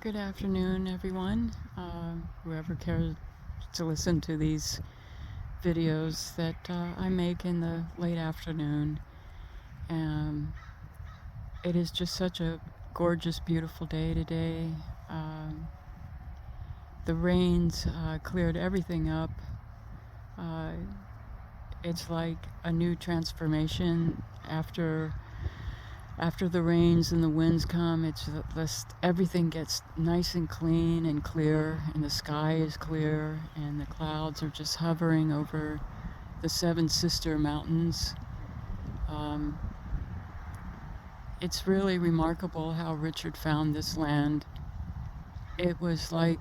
Good afternoon, everyone. Whoever cares to listen to these videos that I make in the late afternoon. It is just such a gorgeous, beautiful day today. The rains cleared everything up. It's like a new transformation after the rains and the winds come. It's just everything gets nice and clean and clear, and the sky is clear, and the clouds are just hovering over the Seven Sister Mountains. It's really remarkable how Richard found this land. It was like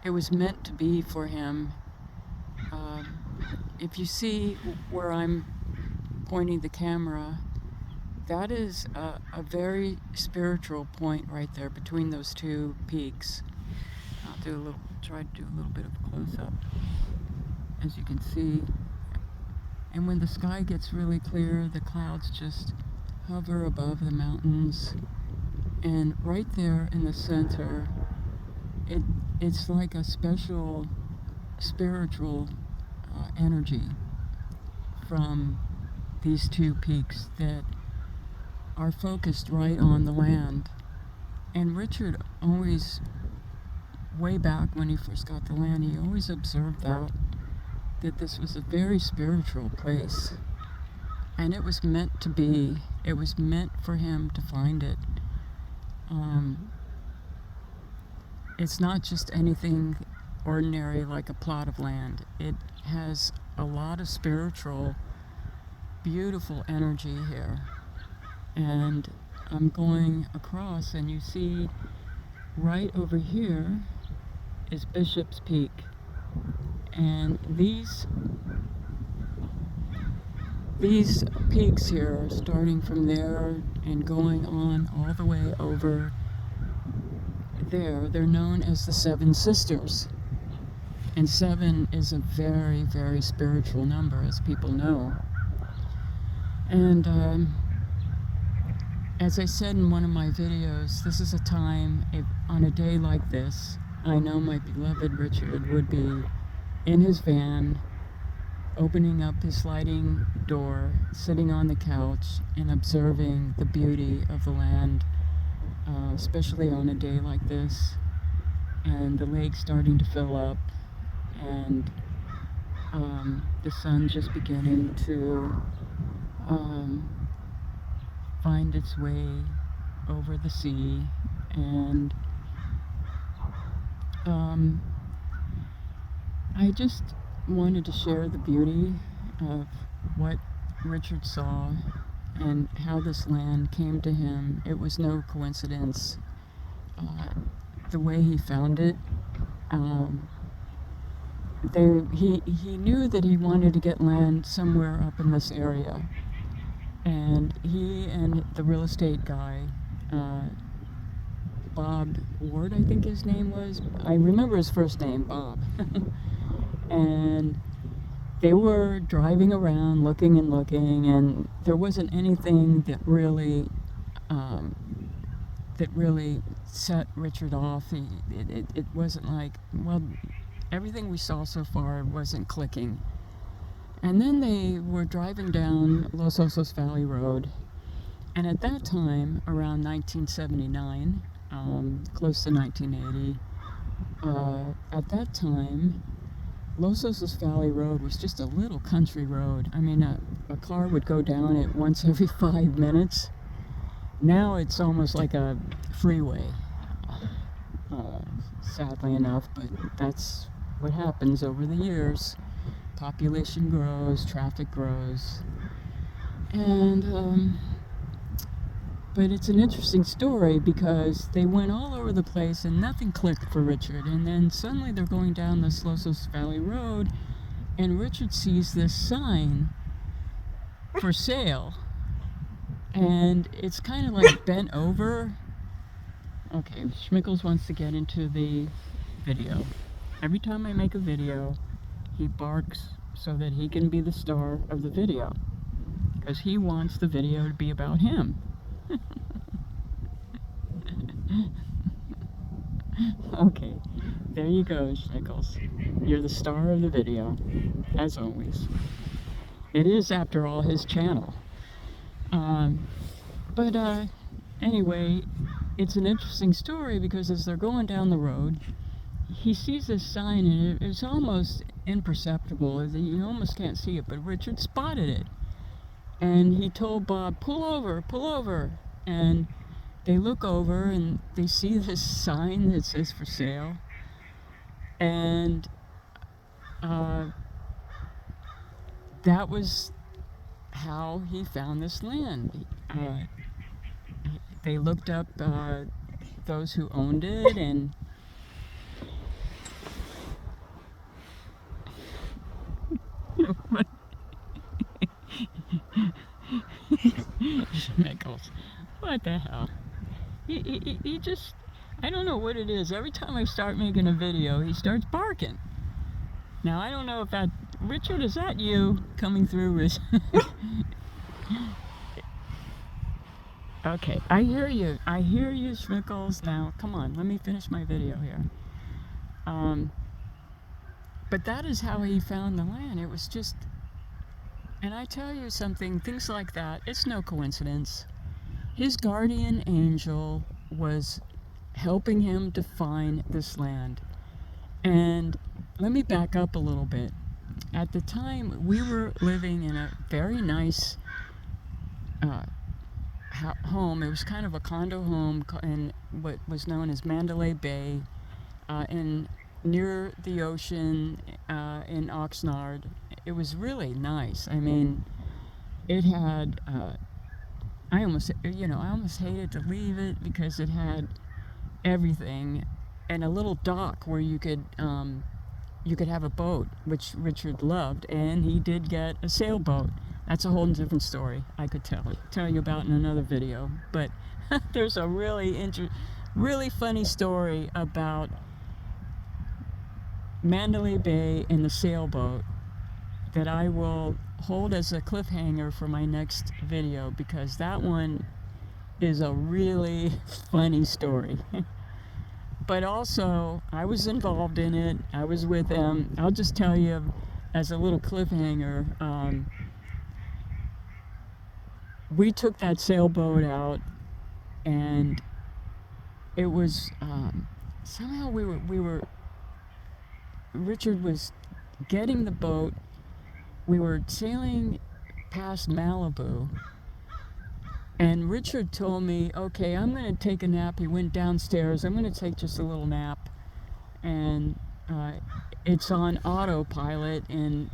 it was meant to be for him. If you see where I'm pointing the camera, that is a very spiritual point right there between those two peaks. I'll try to do a little bit of a close-up, as you can see. And when the sky gets really clear, the clouds just hover above the mountains. And right there in the center, it's like a special spiritual energy from these two peaks that are focused right on the land. And Richard always, way back when he first got the land, he always observed that this was a very spiritual place. And it was meant to be. It was meant for him to find it. It's not just anything ordinary like a plot of land. It has a lot of spiritual, beautiful energy here. And I'm going across, and you see right over here is Bishop's Peak. And these peaks here are starting from there and going on all the way over there. They're known as the Seven Sisters. And 7 is a very, very spiritual number, as people know. And as I said in one of my videos, this is a time, on a day like this, I know my beloved Richard would be in his van, opening up his sliding door, sitting on the couch, and observing the beauty of the land, especially on a day like this, and the lake starting to fill up, and the sun just beginning to find its way over the sea. And I just wanted to share the beauty of what Richard saw and how this land came to him. It was no coincidence. The way he found it, he knew that he wanted to get land somewhere up in this area. And he and the real estate guy, Bob Ward, I think his name was. I remember his first name, Bob. And they were driving around, looking and looking, and there wasn't anything that really set Richard off. It wasn't like, well, everything we saw so far wasn't clicking. And then they were driving down Los Osos Valley Road, and at that time, around 1979, close to 1980, at that time, Los Osos Valley Road was just a little country road. I mean, a car would go down it once every 5 minutes. Now it's almost like a freeway, sadly enough, but that's what happens over the years. Population grows, traffic grows, and but it's an interesting story because they went all over the place and nothing clicked for Richard. And then suddenly they're going down this Los Osos Valley Road, and Richard sees this sign for sale, and it's kind of like bent over. Okay, Schmickles wants to get into the video. Every time I make a video, he barks so that he can be the star of the video, because he wants the video to be about him. Okay, there you go, Schnickles. You're the star of the video, as always. It is, after all, his channel. But anyway, it's an interesting story because as they're going down the road, he sees this sign and it's almost imperceptible. You almost can't see it, but Richard spotted it. And he told Bob, pull over, pull over. And they look over and they see this sign that says for sale. And that was how he found this land. They looked up those who owned it, and Schnickles, what the hell? He just, I don't know what it is. Every time I start making a video, he starts barking. Now, I don't know if that, Richard, is that you coming through with... Okay, I hear you, Schnickles. Now, come on, let me finish my video here. But that is how he found the land. It was just, and I tell you something, things like that, it's no coincidence. His guardian angel was helping him to find this land. And let me back up a little bit. At the time, we were living in a very nice home. It was kind of a condo home in what was known as Mandalay Bay, near the ocean in Oxnard. It was really nice. I mean, it had, I almost hated to leave it because it had everything, and a little dock where you could have a boat, which Richard loved, and he did get a sailboat. That's a whole different story I could tell you about in another video. But there's a really funny story about Mandalay Bay and the sailboat that I will hold as a cliffhanger for my next video, because that one is a really funny story. But also, I was involved in it. I was with him. I'll just tell you as a little cliffhanger, we took that sailboat out, and it was somehow Richard was getting the boat. We were sailing past Malibu, and Richard told me, okay, I'm going to take a nap. He went downstairs. I'm going to take just a little nap, and it's on autopilot, and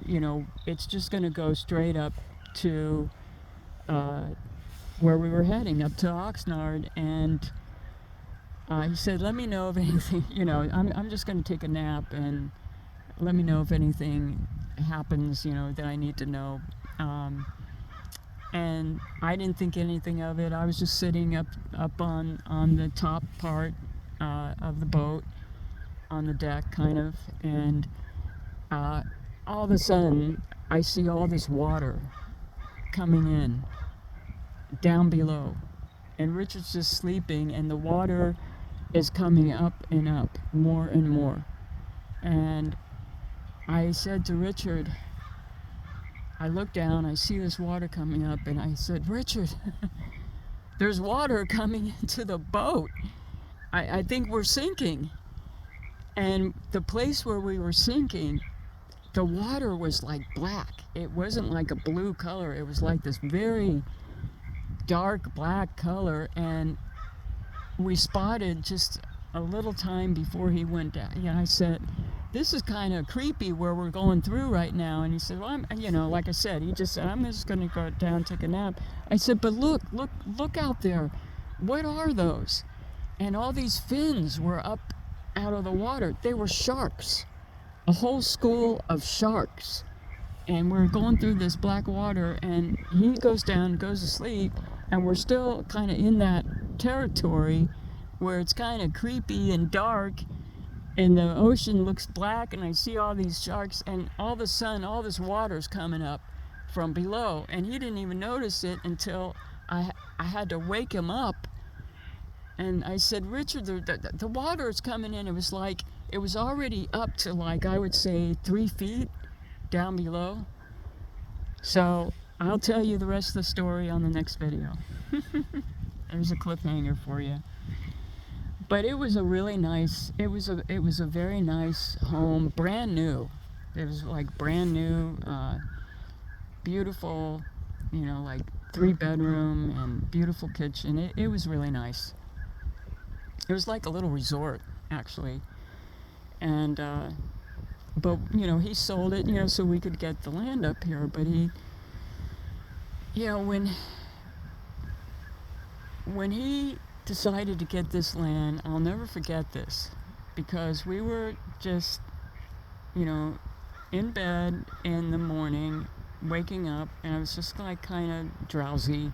it's just going to go straight up to where we were heading, up to Oxnard. And he said, let me know if anything, I'm just going to take a nap, and let me know if anything happens, that I need to know. And I didn't think anything of it. I was just sitting up on the top part of the boat, on the deck, kind of, and all of a sudden, I see all this water coming in, down below, and Richard's just sleeping, and the water is coming up and up, more and more. And I said to Richard, I look down, I see this water coming up, and I said, Richard, there's water coming into the boat. I think we're sinking. And the place where we were sinking, the water was like black. It wasn't like a blue color. It was like this very dark black color. And we spotted just a little time before he went down. I said, this is kind of creepy where we're going through right now. And he said, well, like I said, he just said, I'm just going to go down, take a nap. I said, but look out there. What are those? And all these fins were up out of the water. They were sharks, a whole school of sharks. And we're going through this black water, and he goes down, goes to sleep, and we're still kind of in that territory where it's kind of creepy and dark, and the ocean looks black, and I see all these sharks, and all of a sudden, all this water's coming up from below, and he didn't even notice it until I had to wake him up And I said, Richard, the water is coming in. It was already up to, like, I would say 3 feet down below. So I'll tell you the rest of the story on the next video. There's a cliffhanger for you. But it was a really nice, it was a very nice home, brand new. It was like brand new, beautiful, like 3-bedroom and beautiful kitchen. It was really nice. It was like a little resort, actually. And, but, he sold it, so we could get the land up here. But he, when he decided to get this land, I'll never forget this, because we were just, in bed in the morning, waking up, and I was just like kind of drowsy,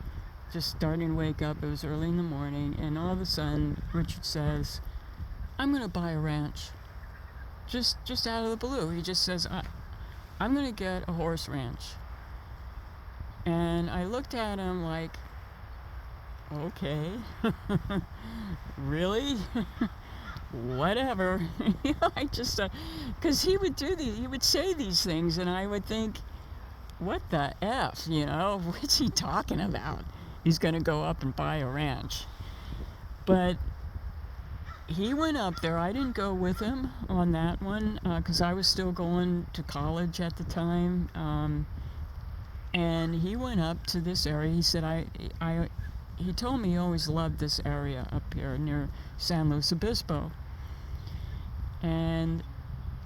just starting to wake up. It was early in the morning, and all of a sudden, Richard says, I'm going to buy a ranch. Just out of the blue. He just says, I'm going to get a horse ranch. And I looked at him like, okay, really? Whatever. I just, because he would say these things, and I would think, what the F, what's he talking about? He's going to go up and buy a ranch. But he went up there. I didn't go with him on that one, because I was still going to college at the time. And he went up to this area. He said, he told me he always loved this area up here near San Luis Obispo. And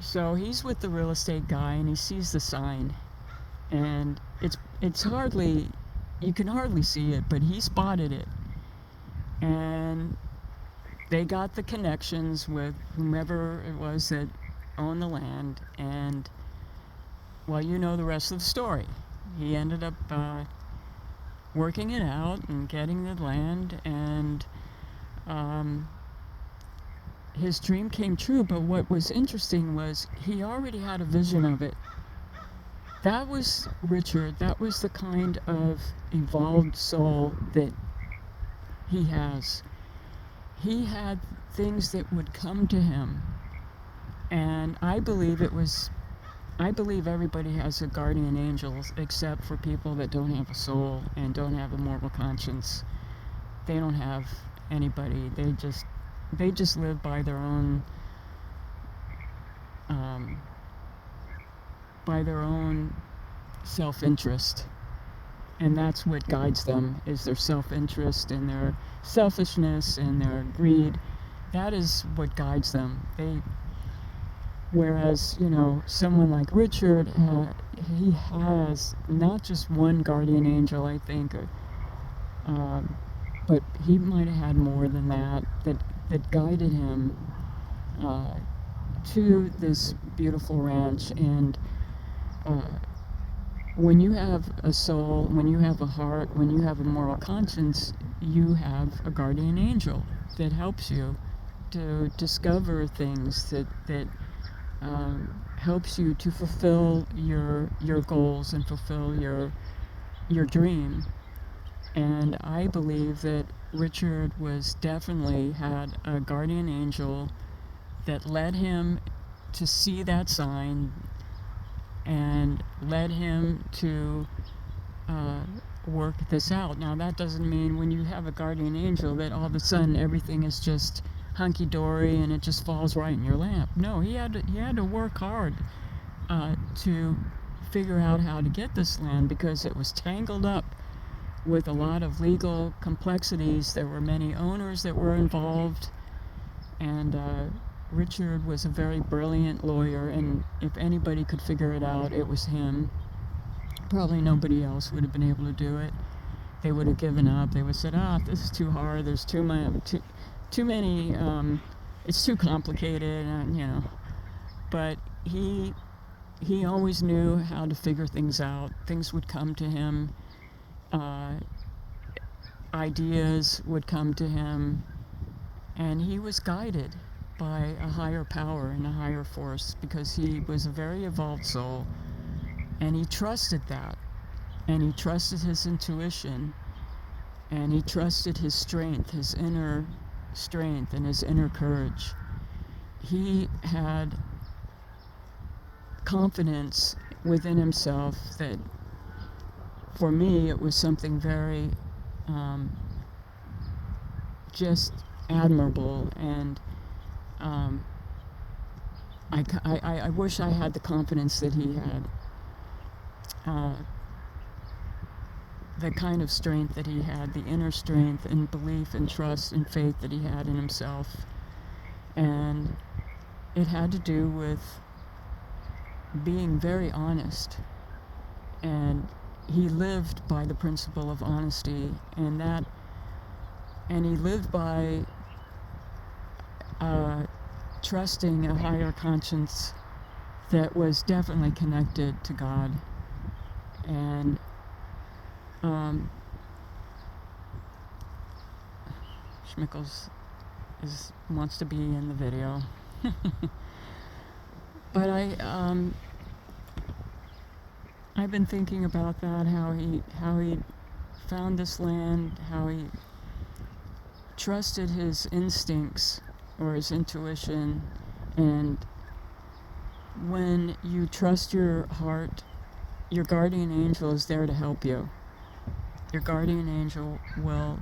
so he's with the real estate guy, and he sees the sign. And it's hardly, you can hardly see it, but he spotted it. And they got the connections with whomever it was that owned the land. And, well, the rest of the story. He ended up working it out and getting the land, and his dream came true. But what was interesting was he already had a vision of it. That was Richard. That was the kind of evolved soul that he has. He had things that would come to him, and I believe everybody has a guardian angel, except for people that don't have a soul and don't have a moral conscience. They don't have anybody. They just live by their own self-interest. And that's what guides them, is their self-interest and their selfishness and their greed. That is what guides them. Whereas, someone like Richard, he has not just one guardian angel, I think, but he might have had more than that guided him to this beautiful ranch. And when you have a soul, when you have a heart, when you have a moral conscience, you have a guardian angel that helps you to discover things, that helps you to fulfill your goals and fulfill your dream. And I believe that Richard definitely had a guardian angel that led him to see that sign and led him to work this out. Now, that doesn't mean when you have a guardian angel that all of a sudden everything is just hunky-dory and it just falls right in your lap. No, he had to work hard to figure out how to get this land, because it was tangled up with a lot of legal complexities. There were many owners that were involved, and Richard was a very brilliant lawyer, and if anybody could figure it out, it was him. Probably nobody else would have been able to do it. They would have given up. They would have said, this is too hard, there's too many, it's too complicated, but he always knew how to figure things out. Things would come to him, ideas would come to him, and he was guided by a higher power and a higher force, because he was a very evolved soul, and he trusted that, and he trusted his intuition, and he trusted his strength, his inner strength and his inner courage. He had confidence within himself that, for me, it was something very just admirable, and I wish I had the confidence that he had, the kind of strength that he had, the inner strength and belief and trust and faith that he had in himself. And it had to do with being very honest, and he lived by the principle of honesty, and he lived by trusting a higher conscience that was definitely connected to God. And Schmickles wants to be in the video. But I've been thinking about that, how he found this land, how he trusted his instincts or his intuition. And when you trust your heart, your guardian angel is there to help you. Your guardian angel will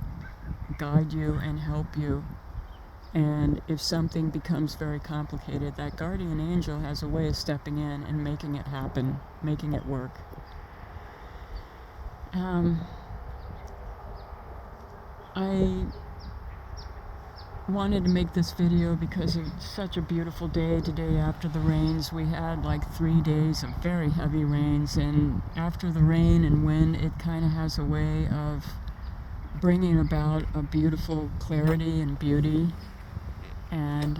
guide you and help you. And if something becomes very complicated, that guardian angel has a way of stepping in and making it happen, making it work. I wanted to make this video because it's such a beautiful day today after the rains. We had like 3 days of very heavy rains, and after the rain and wind, it kind of has a way of bringing about a beautiful clarity and beauty. And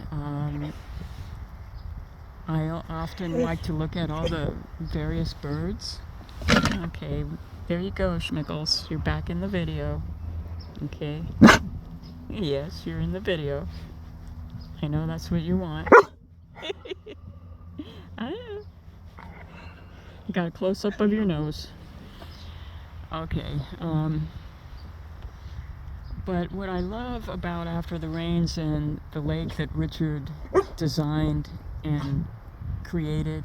I often like to look at all the various birds. Okay, there you go, Schmickles. You're back in the video. Okay. Yes, you're in the video. I know that's what you want. I know. You got a close-up of your nose. Okay. But what I love about After the Rains and the lake that Richard designed and created,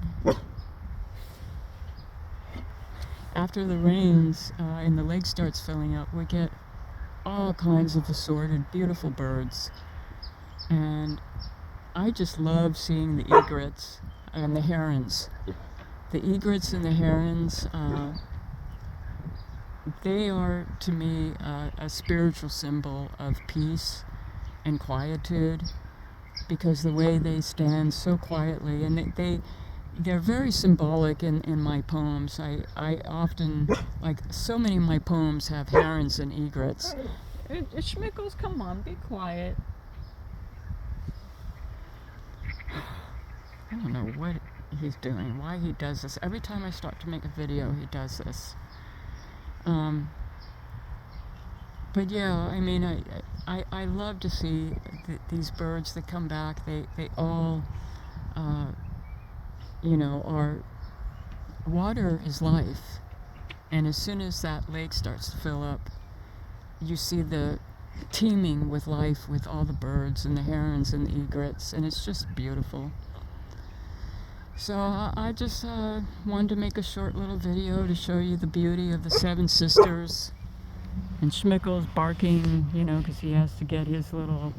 after the rains and the lake starts filling up, we get all kinds of assorted, beautiful birds. And I just love seeing the egrets and the herons. The egrets and the herons, they are, to me, a spiritual symbol of peace and quietude, because the way they stand so quietly, and they're very symbolic in my poems. I often, like, so many of my poems have herons and egrets. Schmickles, come on, be quiet. I don't know what he's doing, why he does this. Every time I start to make a video, he does this. But yeah, I mean, I love to see these birds that come back. They all, are, water is life. And as soon as that lake starts to fill up, you see the teeming with life with all the birds and the herons and the egrets, and it's just beautiful. So I just wanted to make a short little video to show you the beauty of the Seven Sisters. And Schmickle's barking, because he has to get his little,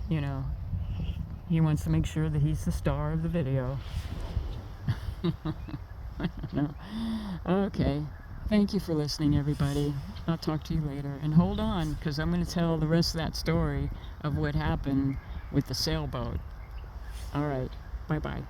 he wants to make sure that he's the star of the video. I don't know. Okay. Thank you for listening, everybody. I'll talk to you later. And hold on, because I'm going to tell the rest of that story of what happened with the sailboat. All right. Bye-bye.